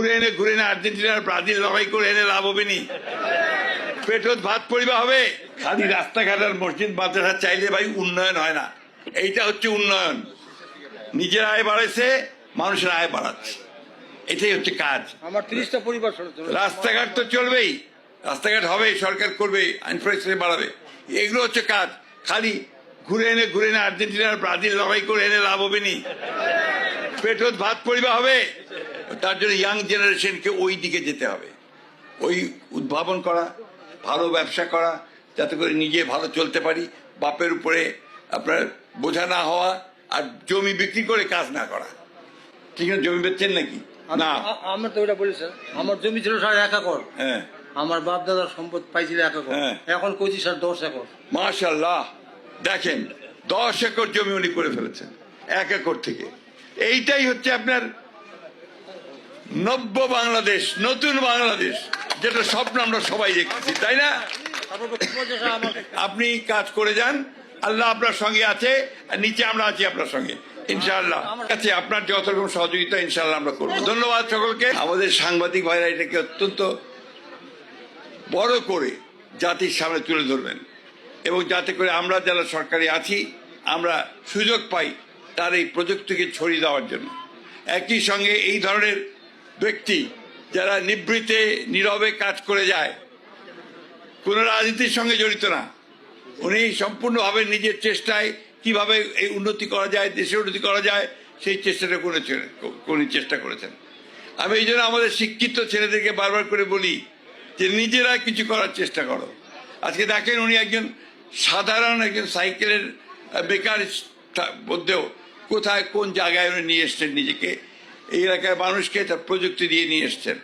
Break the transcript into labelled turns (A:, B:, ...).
A: ঘুরে এনে আর্জেন্টিনার ব্রাজিল লড়াই করে এনে লাভ হবে নি? পেটত ভাত পরিবা হবে? খালি রাস্তাঘাট আর মসজিদ মাদ্রাসা চাইলে ভাই উন্নয়ন হয় না। এইটা হচ্ছে উন্নয়ন। নিজের আয় বাড়াইছে, মানুষের আয় বাড়াচ্ছে, এটাই হচ্ছে কাজ।
B: আমার 30টা পরিবার।
A: রাস্তাঘাট তো চলবেই, রাস্তাঘাট হবে, সরকার করবে, ইনফ্রাস্ট্রাকচার বাড়াবে, এগুলো হচ্ছে কাজ। খালি ঘুরে এনে আর্জেন্টিনার ব্রাজিল লড়াই করে এনে লাভ হবে নি? পেটত ভাত পরিবা হবে? তার জন্য ইয়াং জেনারেশনকে ওই দিকে যেতে হবে, ওই উদ্ভাবন করা, ভালো ব্যবসা করা, যাতে করে নিজে ভালো চলতে পারি, বাপের উপরে আপনার বোঝা না হওয়া, আর জমি বিক্রি করে কাজ না করা। ঠিক আছে, জমি বেচছেন নাকি? না,
B: আমার তো ওটা বলেছেন, আমার জমি ছিল 1.5 একর।
A: হ্যাঁ,
B: আমার বাপ দাদার সম্পদ পাইছিল 1 একর, এখন কইছি স্যার 10 একর।
A: মাশাআল্লাহ, দেখেন 10 একর জমি উনি করে ফেলেছেন 1 একর থেকে। এইটাই হচ্ছে আপনার নব্য বাংলাদেশ, নতুন বাংলাদেশ, যেটা স্বপ্ন আমরা সবাই দেখতেছি, তাই না? আপনি কাজ করে যান, আল্লাহ আপনার সঙ্গে আছে, আর নিচে আমরা আছি আপনার সঙ্গে ইনশাআল্লাহ। কাছে আপনার যত রকম সহযোগিতা ইনশাআল্লাহ আমরা করবো। ধন্যবাদ সকলকে। আমাদের সাংবাদিক ভাইরা এটাকে অত্যন্ত বড় করে জাতির সামনে তুলে ধরবেন, এবং যাতে করে আমরা যারা সরকারি আছি আমরা সুযোগ পাই তার এই প্রযুক্তিকে ছড়িয়ে দেওয়ার জন্য। একই সঙ্গে এই ধরনের ব্যক্তি যারা নিভৃতে নীরবে কাজ করে যায়, কোনো রাজনীতির সঙ্গে জড়িত না, উনি সম্পূর্ণভাবে নিজের চেষ্টায় কিভাবে এই উন্নতি করা যায়, দেশের উন্নতি করা যায়, সেই চেষ্টাটা উনি চেষ্টা করেছেন। আমি এই জন্য আমাদের শিক্ষিত ছেলেদেরকে বারবার করে বলি যে নিজেরা কিছু করার চেষ্টা করো। আজকে দেখেন উনি একজন সাধারণ একজন সাইকেলের বেকার মধ্যেও কোথায় কোন জায়গায় উনি নিয়ে এসছেন নিজেকে, এই এলাকার মানুষকে তার প্রযুক্তি দিয়ে নিয়ে এসছেন।